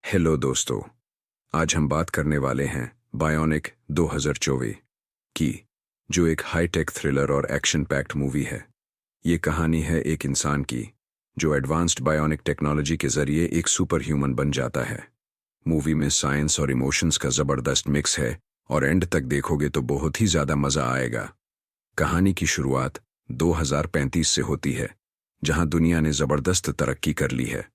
Hello दोस्तों। आज हम बात करने वाले हैं बायोनिक 2024 की, जो एक हाईटेक थ्रिलर और एक्शन पैक्ड मूवी है। ये कहानी है एक इंसान की जो एडवांस्ड बायोनिक टेक्नोलॉजी के जरिए एक सुपर ह्यूमन बन जाता है। मूवी में साइंस और इमोशंस का जबरदस्त मिक्स है और एंड तक देखोगे तो बहुत ही ज्यादा मजा आएगा। कहानी की शुरुआत 2035 से होती है, जहां दुनिया ने जबरदस्त तरक्की कर ली है।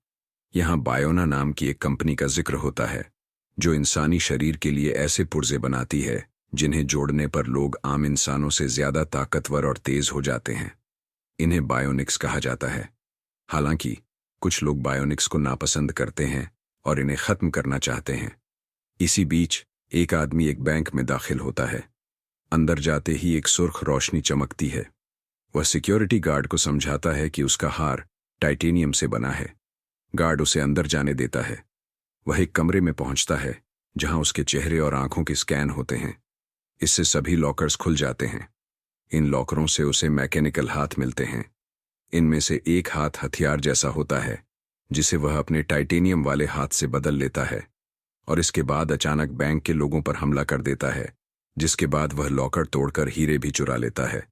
यहाँ बायोना नाम की एक कंपनी का जिक्र होता है, जो इंसानी शरीर के लिए ऐसे पुर्जे बनाती है जिन्हें जोड़ने पर लोग आम इंसानों से ज्यादा ताकतवर और तेज हो जाते हैं। इन्हें बायोनिक्स कहा जाता है। हालांकि कुछ लोग बायोनिक्स को नापसंद करते हैं और इन्हें खत्म करना चाहते हैं। इसी बीच एक आदमी एक बैंक में दाखिल होता है। अंदर जाते ही एक सुर्ख रोशनी चमकती है। वह सिक्योरिटी गार्ड को समझाता है कि उसका हार टाइटेनियम से बना है। गार्ड उसे अंदर जाने देता है। वह एक कमरे में पहुंचता है जहां उसके चेहरे और आंखों के स्कैन होते हैं। इससे सभी लॉकर्स खुल जाते हैं। इन लॉकरों से उसे मैकेनिकल हाथ मिलते हैं। इनमें से एक हाथ हथियार जैसा होता है, जिसे वह अपने टाइटेनियम वाले हाथ से बदल लेता है और इसके बाद अचानक बैंक के लोगों पर हमला कर देता है, जिसके बाद वह लॉकर तोड़कर हीरे भी चुरा लेता है।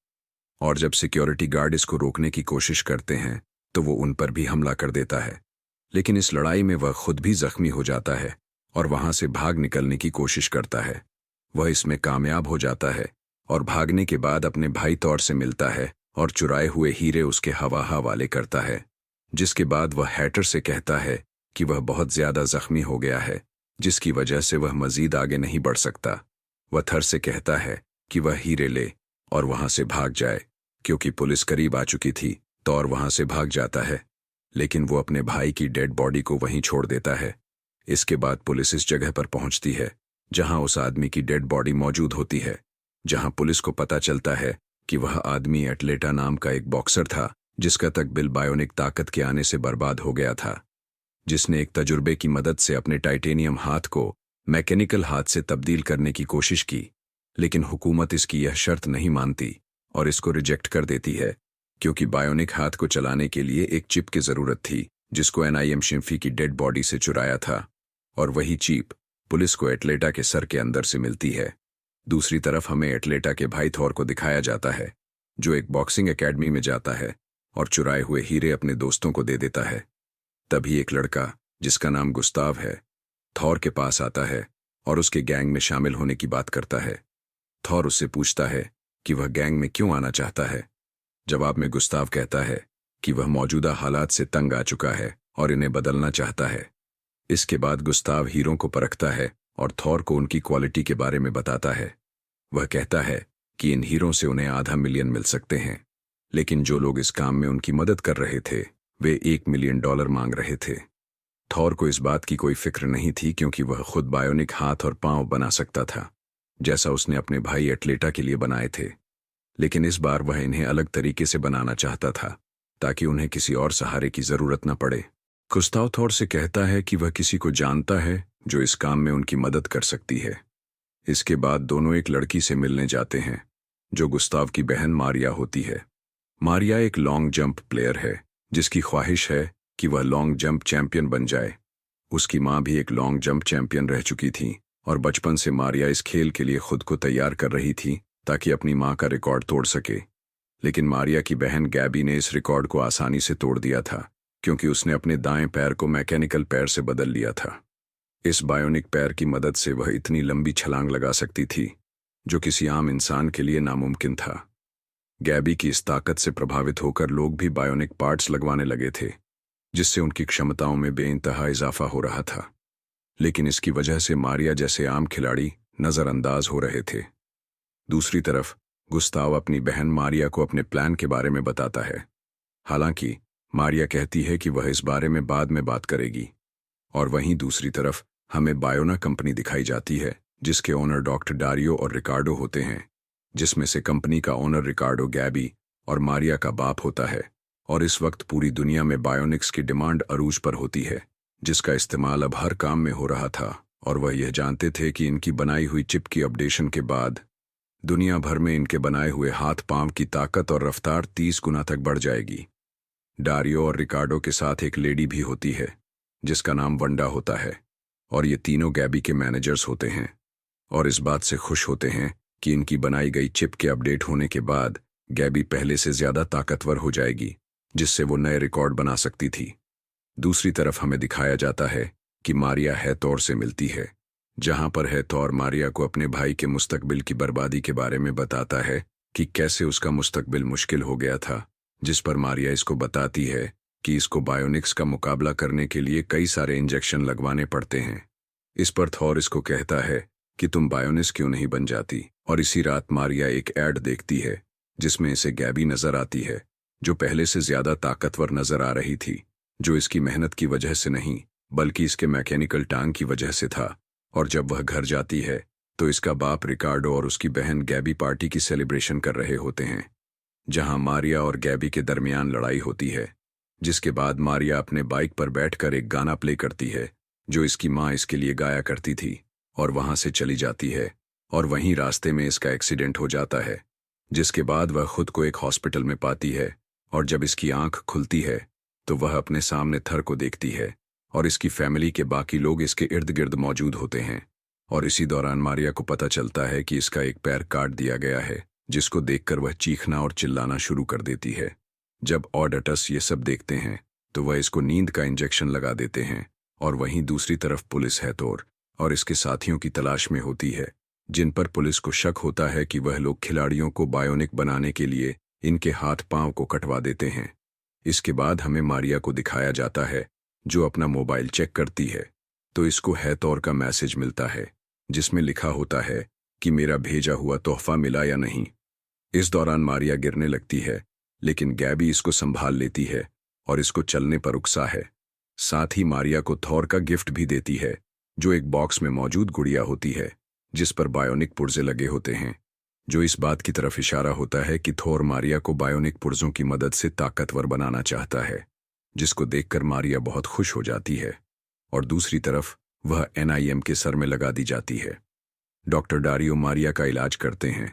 और जब सिक्योरिटी गार्ड इसको रोकने की कोशिश करते हैं तो वो उन पर भी हमला कर देता है। लेकिन इस लड़ाई में वह खुद भी जख्मी हो जाता है और वहां से भाग निकलने की कोशिश करता है। वह इसमें कामयाब हो जाता है और भागने के बाद अपने भाई तौर से मिलता है और चुराए हुए हीरे उसके हवाले करता है। जिसके बाद वह हैटर से कहता है कि वह बहुत ज्यादा जख्मी हो गया है, जिसकी वजह से वह मजीद आगे नहीं बढ़ सकता। वह थर से कहता है कि वह हीरे ले और वहां से भाग जाए। क्योंकि पुलिस करीब आ चुकी थी तो और वहां से भाग जाता है, लेकिन वो अपने भाई की डेड बॉडी को वहीं छोड़ देता है। इसके बाद पुलिस इस जगह पर पहुंचती है जहां उस आदमी की डेड बॉडी मौजूद होती है। जहां पुलिस को पता चलता है कि वह आदमी एटलेटा नाम का एक बॉक्सर था, जिसका तकबिल बायोनिक ताकत के आने से बर्बाद हो गया था, जिसने एक तजुर्बे की मदद से अपने टाइटेनियम हाथ को मैकेनिकल हाथ से तब्दील करने की कोशिश की। लेकिन हुकूमत इसकी यह शर्त नहीं मानती और इसको रिजेक्ट कर देती है, क्योंकि बायोनिक हाथ को चलाने के लिए एक चिप की जरूरत थी, जिसको एनआईएम शिम्फी की डेड बॉडी से चुराया था। और वही चिप पुलिस को एटलेटा के सर के अंदर से मिलती है। दूसरी तरफ हमें एटलेटा के भाई थॉर को दिखाया जाता है, जो एक बॉक्सिंग एकेडमी में जाता है और चुराए हुए हीरे अपने दोस्तों को दे देता है। तभी एक लड़का जिसका नाम गुस्ताव है, थॉर के पास आता है और उसके गैंग में शामिल होने की बात करता है। थॉर उससे पूछता है कि वह गैंग में क्यों आना चाहता है। जवाब में गुस्ताव कहता है कि वह मौजूदा हालात से तंग आ चुका है और इन्हें बदलना चाहता है। इसके बाद गुस्ताव हीरों को परखता है और थॉर को उनकी क्वालिटी के बारे में बताता है। वह कहता है कि इन हीरों से उन्हें $500,000 मिल सकते हैं, लेकिन जो लोग इस काम में उनकी मदद कर रहे थे वे $1 मिलियन मांग रहे थे। थॉर को इस बात की कोई फिक्र नहीं थी, क्योंकि वह खुद बायोनिक हाथ और पांव बना सकता था, जैसा उसने अपने भाई एटलेटा के लिए बनाए थे। लेकिन इस बार वह इन्हें अलग तरीके से बनाना चाहता था, ताकि उन्हें किसी और सहारे की जरूरत न पड़े। गुस्ताव थॉर से कहता है कि वह किसी को जानता है जो इस काम में उनकी मदद कर सकती है। इसके बाद दोनों एक लड़की से मिलने जाते हैं, जो गुस्ताव की बहन मारिया होती है। मारिया एक लॉन्ग जंप प्लेयर है, जिसकी ख्वाहिश है कि वह लॉन्ग जंप चैंपियन बन जाए। उसकी माँ भी एक लॉन्ग जंप चैंपियन रह चुकी थी और बचपन से मारिया इस खेल के लिए खुद को तैयार कर रही थी ताकि अपनी मां का रिकॉर्ड तोड़ सके। लेकिन मारिया की बहन गैबी ने इस रिकॉर्ड को आसानी से तोड़ दिया था, क्योंकि उसने अपने दाएं पैर को मैकेनिकल पैर से बदल लिया था। इस बायोनिक पैर की मदद से वह इतनी लंबी छलांग लगा सकती थी, जो किसी आम इंसान के लिए नामुमकिन था। गैबी की इस ताकत से प्रभावित होकर लोग भी बायोनिक पार्ट्स लगवाने लगे थे, जिससे उनकी क्षमताओं में बेइंतहा इजाफा हो रहा था। लेकिन इसकी वजह से मारिया जैसे आम खिलाड़ी नजरअंदाज हो रहे थे। दूसरी तरफ गुस्ताव अपनी बहन मारिया को अपने प्लान के बारे में बताता है। हालांकि मारिया कहती है कि वह इस बारे में बाद में बात करेगी। और वहीं दूसरी तरफ हमें बायोना कंपनी दिखाई जाती है, जिसके ओनर डॉक्टर डारियो और रिकार्डो होते हैं, जिसमें से कंपनी का ओनर रिकार्डो गैबी और मारिया का बाप होता है। और इस वक्त पूरी दुनिया में बायोनिक्स की डिमांड अरूज पर होती है, जिसका इस्तेमाल अब हर काम में हो रहा था। और वह यह जानते थे कि इनकी बनाई हुई चिप की अपडेशन के बाद दुनिया भर में इनके बनाए हुए हाथ पांव की ताकत और रफ्तार 30 गुना तक बढ़ जाएगी। डारियो और रिकार्डो के साथ एक लेडी भी होती है, जिसका नाम वंडा होता है। और ये तीनों गैबी के मैनेजर्स होते हैं और इस बात से खुश होते हैं कि इनकी बनाई गई चिप के अपडेट होने के बाद गैबी पहले से ज्यादा ताकतवर हो जाएगी, जिससे वो नए रिकॉर्ड बना सकती थी। दूसरी तरफ हमें दिखाया जाता है कि मारिया हैथोर से मिलती है, जहां पर हैथोर मारिया को अपने भाई के मुस्तकबिल की बर्बादी के बारे में बताता है कि कैसे उसका मुस्तकबिल मुश्किल हो गया था, जिस पर मारिया इसको बताती है कि इसको बायोनिक्स का मुकाबला करने के लिए कई सारे इंजेक्शन लगवाने पड़ते हैं। इस पर थॉर इसको कहता है कि तुम बायोनिक्स क्यों नहीं बन जाती, और इसी रात मारिया एक ऐड देखती है जिसमें इसे गैबी नजर आती है, जो पहले से ज्यादा ताकतवर नजर आ रही थी, जो इसकी मेहनत की वजह से नहीं बल्कि इसके मैकेनिकल टांग की वजह से था। और जब वह घर जाती है तो इसका बाप रिकार्डो और उसकी बहन गैबी पार्टी की सेलिब्रेशन कर रहे होते हैं, जहां मारिया और गैबी के दरमियान लड़ाई होती है। जिसके बाद मारिया अपने बाइक पर बैठकर एक गाना प्ले करती है जो इसकी माँ इसके लिए गाया करती थी, और वहां से चली जाती है। और वहीं रास्ते में इसका एक्सीडेंट हो जाता है, जिसके बाद वह खुद को एक हॉस्पिटल में पाती है। और जब इसकी आंख खुलती है तो वह अपने सामने थर को देखती है और इसकी फैमिली के बाकी लोग इसके इर्द गिर्द मौजूद होते हैं। और इसी दौरान मारिया को पता चलता है कि इसका एक पैर काट दिया गया है, जिसको देखकर वह चीखना और चिल्लाना शुरू कर देती है। जब ऑडिटर्स ये सब देखते हैं तो वह इसको नींद का इंजेक्शन लगा देते हैं। और वहीं दूसरी तरफ पुलिस हैथोर और इसके साथियों की तलाश में होती है, जिन पर पुलिस को शक होता है कि वह लोग खिलाड़ियों को बायोनिक बनाने के लिए इनके हाथ पांव को कटवा देते हैं। इसके बाद हमें मारिया को दिखाया जाता है जो अपना मोबाइल चेक करती है, तो इसको हैथोर का मैसेज मिलता है जिसमें लिखा होता है कि मेरा भेजा हुआ तोहफा मिला या नहीं। इस दौरान मारिया गिरने लगती है, लेकिन गैबी इसको संभाल लेती है और इसको चलने पर उकसा है। साथ ही मारिया को थॉर का गिफ्ट भी देती है, जो एक बॉक्स में मौजूद गुड़िया होती है जिस पर बायोनिक पुर्जे लगे होते हैं, जो इस बात की तरफ इशारा होता है कि थॉर मारिया को बायोनिक पुर्जों की मदद से ताकतवर बनाना चाहता है, जिसको देखकर मारिया बहुत खुश हो जाती है। और दूसरी तरफ वह NIM के सर में लगा दी जाती है। डॉक्टर डारियो मारिया का इलाज करते हैं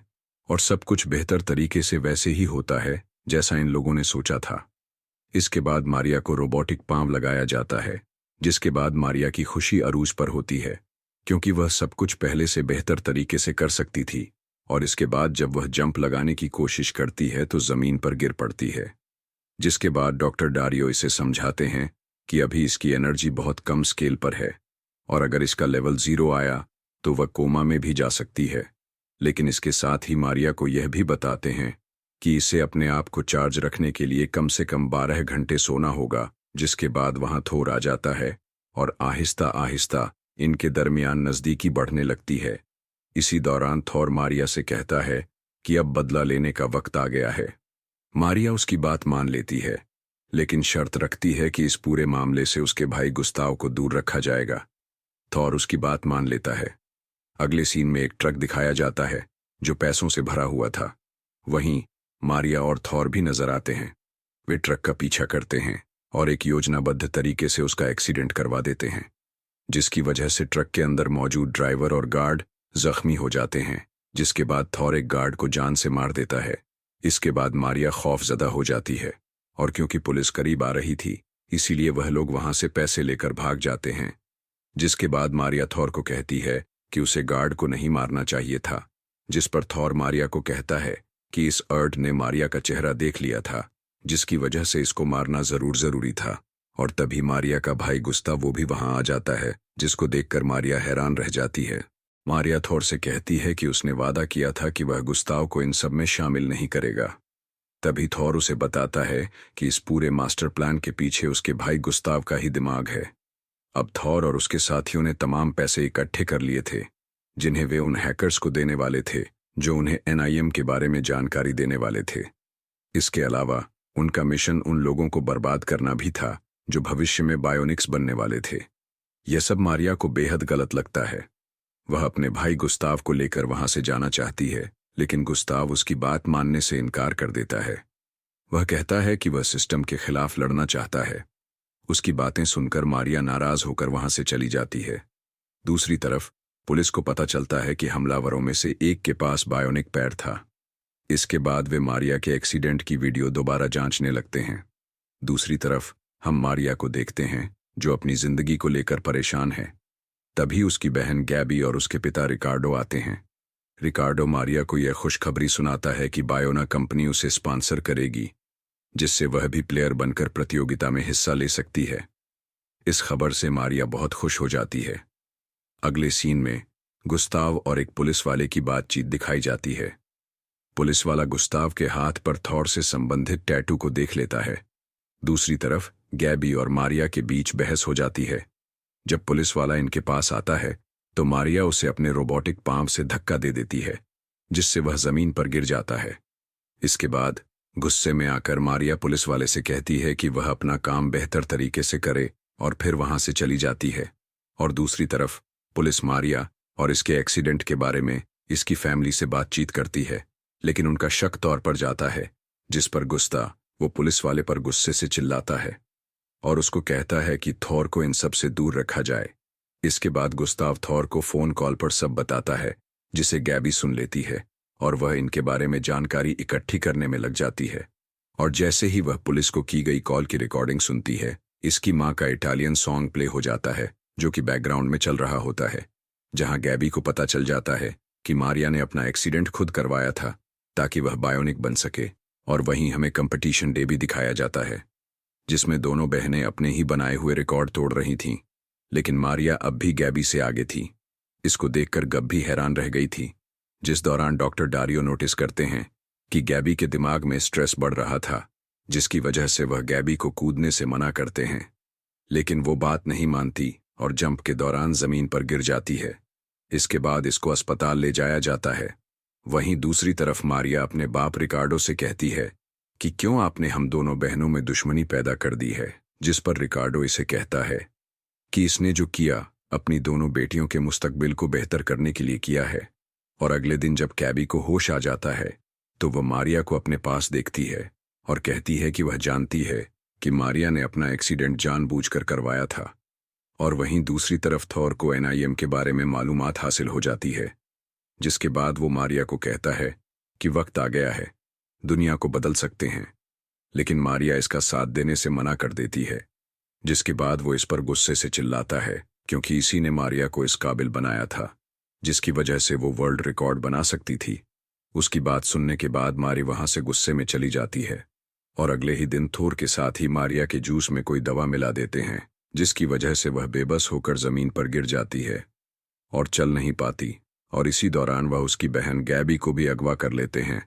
और सब कुछ बेहतर तरीके से वैसे ही होता है जैसा इन लोगों ने सोचा था। इसके बाद मारिया को रोबोटिक पांव लगाया जाता है, जिसके बाद मारिया की खुशी अरूज पर होती है, क्योंकि वह सब कुछ पहले से बेहतर तरीके से कर सकती थी। और इसके बाद जब वह जंप लगाने की कोशिश करती है तो जमीन पर गिर पड़ती है, जिसके बाद डॉक्टर डारियो इसे समझाते हैं कि अभी इसकी एनर्जी बहुत कम स्केल पर है और अगर इसका लेवल 0 आया तो वह कोमा में भी जा सकती है। लेकिन इसके साथ ही मारिया को यह भी बताते हैं कि इसे अपने आप को चार्ज रखने के लिए कम से कम 12 घंटे सोना होगा। जिसके बाद वहां थोर आ जाता है और आहिस्ता आहिस्ता इनके दरमियान नजदीकी बढ़ने लगती है। इसी दौरान थोर मारिया से कहता है कि अब बदला लेने का वक्त आ गया है। मारिया उसकी बात मान लेती है, लेकिन शर्त रखती है कि इस पूरे मामले से उसके भाई गुस्ताव को दूर रखा जाएगा। थॉर उसकी बात मान लेता है। अगले सीन में एक ट्रक दिखाया जाता है जो पैसों से भरा हुआ था। वहीं मारिया और थॉर भी नजर आते हैं। वे ट्रक का पीछा करते हैं और एक योजनाबद्ध तरीके से उसका एक्सीडेंट करवा देते हैं, जिसकी वजह से ट्रक के अंदर मौजूद ड्राइवर और गार्ड जख्मी हो जाते हैं। जिसके बाद थॉर एक गार्ड को जान से मार देता है। इसके बाद मारिया खौफजदा हो जाती है और क्योंकि पुलिस करीब आ रही थी इसीलिए वह लोग वहां से पैसे लेकर भाग जाते हैं। जिसके बाद मारिया थॉर को कहती है कि उसे गार्ड को नहीं मारना चाहिए था, जिस पर थॉर मारिया को कहता है कि इस अर्ड ने मारिया का चेहरा देख लिया था, जिसकी वजह से इसको मारना जरूरी था। और तभी मारिया का भाई गुस्ताव वो भी वहां आ जाता है, जिसको देखकर मारिया हैरान रह जाती है। मारिया थॉर से कहती है कि उसने वादा किया था कि वह गुस्ताव को इन सब में शामिल नहीं करेगा। तभी थॉर उसे बताता है कि इस पूरे मास्टर प्लान के पीछे उसके भाई गुस्ताव का ही दिमाग है। अब थॉर और उसके साथियों ने तमाम पैसे इकट्ठे कर लिए थे, जिन्हें वे उन हैकर्स को देने वाले थे जो उन्हें NIM के बारे में जानकारी देने वाले थे। इसके अलावा उनका मिशन उन लोगों को बर्बाद करना भी था जो भविष्य में बायोनिक्स बनने वाले थे। यह सब मारिया को बेहद गलत लगता है। वह अपने भाई गुस्ताव को लेकर वहां से जाना चाहती है, लेकिन गुस्ताव उसकी बात मानने से इनकार कर देता है। वह कहता है कि वह सिस्टम के खिलाफ लड़ना चाहता है। उसकी बातें सुनकर मारिया नाराज होकर वहां से चली जाती है। दूसरी तरफ पुलिस को पता चलता है कि हमलावरों में से एक के पास बायोनिक पैर था। इसके बाद वे मारिया के एक्सीडेंट की वीडियो दोबारा जांचने लगते हैं। दूसरी तरफ हम मारिया को देखते हैं जो अपनी जिंदगी को लेकर परेशान है। तभी उसकी बहन गैबी और उसके पिता रिकार्डो आते हैं। रिकार्डो मारिया को यह खुशखबरी सुनाता है कि बायोना कंपनी उसे स्पॉन्सर करेगी, जिससे वह भी प्लेयर बनकर प्रतियोगिता में हिस्सा ले सकती है। इस खबर से मारिया बहुत खुश हो जाती है। अगले सीन में गुस्ताव और एक पुलिस वाले की बातचीत दिखाई जाती है। पुलिस वाला गुस्ताव के हाथ पर थॉर से संबंधित टैटू को देख लेता है। दूसरी तरफ गैबी और मारिया के बीच बहस हो जाती है। जब पुलिस वाला इनके पास आता है तो मारिया उसे अपने रोबोटिक पांव से धक्का दे देती है, जिससे वह जमीन पर गिर जाता है। इसके बाद गुस्से में आकर मारिया पुलिस वाले से कहती है कि वह अपना काम बेहतर तरीके से करे और फिर वहां से चली जाती है। और दूसरी तरफ पुलिस मारिया और इसके एक्सीडेंट के बारे में इसकी फैमिली से बातचीत करती है, लेकिन उनका शक तौर पर जाता है, जिस पर गुस्ता वो पुलिस वाले पर गुस्से से चिल्लाता है और उसको कहता है कि थॉर को इन सब से दूर रखा जाए। इसके बाद गुस्ताव थॉर को फोन कॉल पर सब बताता है, जिसे गैबी सुन लेती है और वह इनके बारे में जानकारी इकट्ठी करने में लग जाती है। और जैसे ही वह पुलिस को की गई कॉल की रिकॉर्डिंग सुनती है, इसकी माँ का इटालियन सॉन्ग प्ले हो जाता है, जो कि बैकग्राउंड में चल रहा होता है, जहां गैबी को पता चल जाता है कि मारिया ने अपना एक्सीडेंट खुद करवाया था ताकि वह बायोनिक बन सके। और वहीं हमें कंपटीशन डे भी दिखाया जाता है, जिसमें दोनों बहनें अपने ही बनाए हुए रिकॉर्ड तोड़ रही थीं, लेकिन मारिया अब भी गैबी से आगे थी। इसको देखकर गब भी हैरान रह गई थी, जिस दौरान डॉक्टर डारियो नोटिस करते हैं कि गैबी के दिमाग में स्ट्रेस बढ़ रहा था, जिसकी वजह से वह गैबी को कूदने से मना करते हैं, लेकिन वो बात नहीं मानती और जंप के दौरान जमीन पर गिर जाती है। इसके बाद इसको अस्पताल ले जाया जाता है। वहीं दूसरी तरफ मारिया अपने बाप रिकार्डो से कहती है कि क्यों आपने हम दोनों बहनों में दुश्मनी पैदा कर दी है, जिस पर रिकार्डो इसे कहता है कि इसने जो किया अपनी दोनों बेटियों के मुस्तकबिल को बेहतर करने के लिए किया है। और अगले दिन जब गैबी को होश आ जाता है तो वह मारिया को अपने पास देखती है और कहती है कि वह जानती है कि मारिया ने अपना एक्सीडेंट जानबूझकर करवाया था। और वहीं दूसरी तरफ थॉर को एनआईएम के बारे में मालूमात हासिल हो जाती है, जिसके बाद वो मारिया को कहता है कि वक्त आ गया है, दुनिया को बदल सकते हैं। लेकिन मारिया इसका साथ देने से मना कर देती है, जिसके बाद वो इस पर गुस्से से चिल्लाता है, क्योंकि इसी ने मारिया को इस काबिल बनाया था जिसकी वजह से वो वर्ल्ड रिकॉर्ड बना सकती थी। उसकी बात सुनने के बाद मारी वहां से गुस्से में चली जाती है और अगले ही दिन थोर के साथ ही मारिया के जूस में कोई दवा मिला देते हैं, जिसकी वजह से वह बेबस होकर जमीन पर गिर जाती है और चल नहीं पाती। और इसी दौरान वह उसकी बहन गैबी को भी अगवा कर लेते हैं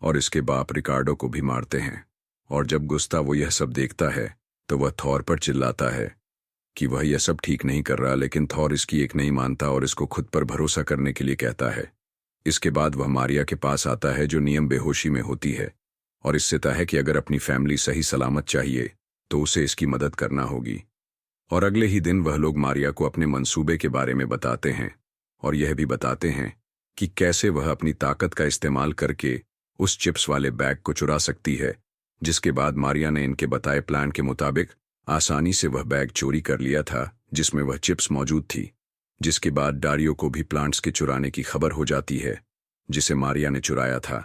और इसके बाप रिकार्डो को भी मारते हैं। और जब गुस्तावो यह सब देखता है तो वह थॉर पर चिल्लाता है कि वह यह सब ठीक नहीं कर रहा, लेकिन थॉर इसकी एक नहीं मानता और इसको खुद पर भरोसा करने के लिए कहता है। इसके बाद वह मारिया के पास आता है, जो नियम बेहोशी में होती है, और इससे तय है कि अगर अपनी फैमिली सही सलामत चाहिए तो उसे इसकी मदद करना होगी। और अगले ही दिन वह लोग मारिया को अपने मंसूबे के बारे में बताते हैं और यह भी बताते हैं कि कैसे वह अपनी ताकत का इस्तेमाल करके उस चिप्स वाले बैग को चुरा सकती है। जिसके बाद मारिया ने इनके बताए प्लान के मुताबिक आसानी से वह बैग चोरी कर लिया था, जिसमें वह चिप्स मौजूद थी। जिसके बाद डारियो को भी प्लांट्स के चुराने की खबर हो जाती है, जिसे मारिया ने चुराया था,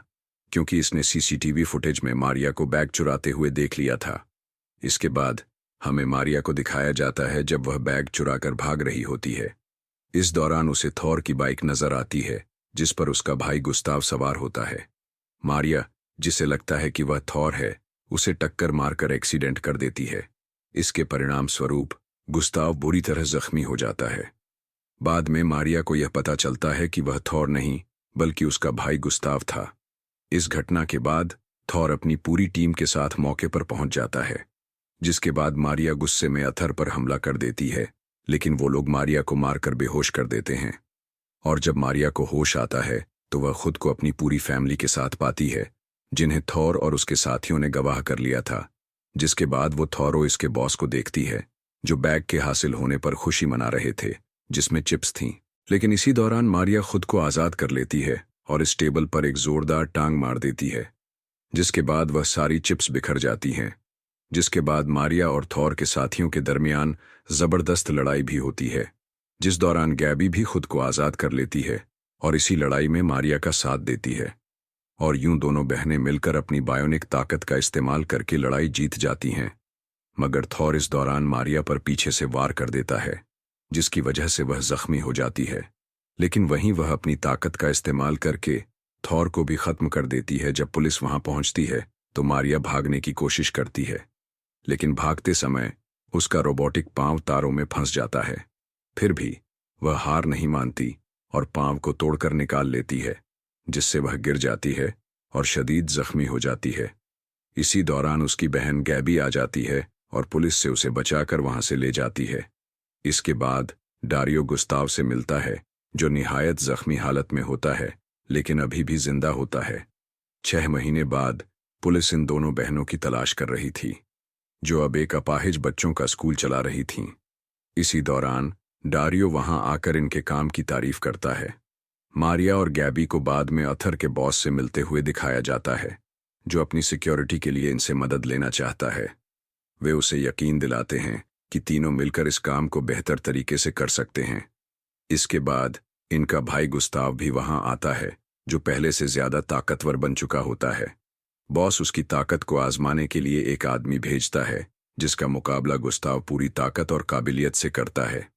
क्योंकि इसने सीसीटीवी फुटेज में मारिया को बैग चुराते हुए देख लिया था। इसके बाद हमें मारिया को दिखाया जाता है जब वह बैग चुराकर भाग रही होती है। इस दौरान उसे थॉर की बाइक नजर आती है, जिस पर उसका भाई गुस्ताव सवार होता है। मारिया, जिसे लगता है कि वह थॉर है, उसे टक्कर मारकर एक्सीडेंट कर देती है। इसके परिणाम स्वरूप गुस्ताव बुरी तरह जख्मी हो जाता है। बाद में मारिया को यह पता चलता है कि वह थॉर नहीं बल्कि उसका भाई गुस्ताव था। इस घटना के बाद थॉर अपनी पूरी टीम के साथ मौके पर पहुंच जाता है, जिसके बाद मारिया गुस्से में अथर पर हमला कर देती है, लेकिन वो लोग मारिया को मारकर बेहोश कर देते हैं। और जब मारिया को होश आता है तो वह खुद को अपनी पूरी फैमिली के साथ पाती है, जिन्हें थॉर और उसके साथियों ने गवाह कर लिया था। जिसके बाद वो थॉर और इसके बॉस को देखती है, जो बैग के हासिल होने पर खुशी मना रहे थे, जिसमें चिप्स थीं। लेकिन इसी दौरान मारिया खुद को आज़ाद कर लेती है और इस टेबल पर एक जोरदार टांग मार देती है, जिसके बाद वह सारी चिप्स बिखर जाती हैं। जिसके बाद मारिया और थॉर के साथियों के दरमियान जबरदस्त लड़ाई भी होती है, जिस दौरान गैबी भी खुद को आज़ाद कर लेती है और इसी लड़ाई में मारिया का साथ देती है। और यूं दोनों बहनें मिलकर अपनी बायोनिक ताकत का इस्तेमाल करके लड़ाई जीत जाती हैं। मगर थॉर इस दौरान मारिया पर पीछे से वार कर देता है जिसकी वजह से वह जख्मी हो जाती है। लेकिन वहीं वह अपनी ताकत का इस्तेमाल करके थॉर को भी खत्म कर देती है। जब पुलिस वहां पहुंचती है तो मारिया भागने की कोशिश करती है, लेकिन भागते समय उसका रोबोटिक पांव तारों में फंस जाता है। फिर भी वह हार नहीं मानती और पांव को तोड़कर निकाल लेती है, जिससे वह गिर जाती है और शदीद जख्मी हो जाती है। इसी दौरान उसकी बहन गैबी आ जाती है और पुलिस से उसे बचाकर वहां से ले जाती है। इसके बाद डारियो गुस्ताव से मिलता है, जो निहायत जख्मी हालत में होता है लेकिन अभी भी जिंदा होता है। 6 महीने बाद पुलिस इन दोनों बहनों की तलाश कर रही थी, जो अब एक अपाहिज बच्चों का स्कूल चला रही थीं। इसी दौरान डारियो वहां आकर इनके काम की तारीफ करता है। मारिया और गैबी को बाद में अथर के बॉस से मिलते हुए दिखाया जाता है, जो अपनी सिक्योरिटी के लिए इनसे मदद लेना चाहता है। वे उसे यकीन दिलाते हैं कि तीनों मिलकर इस काम को बेहतर तरीके से कर सकते हैं। इसके बाद इनका भाई गुस्ताव भी वहां आता है, जो पहले से ज्यादा ताकतवर बन चुका होता है। बॉस उसकी ताकत को आजमाने के लिए एक आदमी भेजता है, जिसका मुकाबला गुस्ताव पूरी ताकत और काबिलियत से करता है।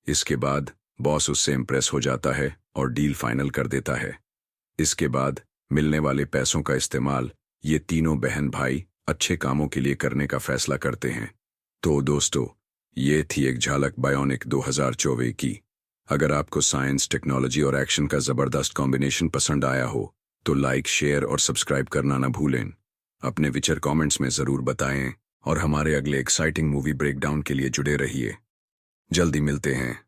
इसके बाद बॉस उससे इम्प्रेस हो जाता है और डील फाइनल कर देता है। इसके बाद मिलने वाले पैसों का इस्तेमाल ये तीनों बहन भाई अच्छे कामों के लिए करने का फैसला करते हैं। तो दोस्तों, ये थी एक झलक बायोनिक 2024 की। अगर आपको साइंस, टेक्नोलॉजी और एक्शन का ज़बरदस्त कॉम्बिनेशन पसंद आया हो तो लाइक, शेयर और सब्सक्राइब करना ना भूलें। अपने विचार कमेंट्स में ज़रूर बताएं और हमारे अगले एक्साइटिंग मूवी ब्रेकडाउन के लिए जुड़े रहिए। जल्दी मिलते हैं।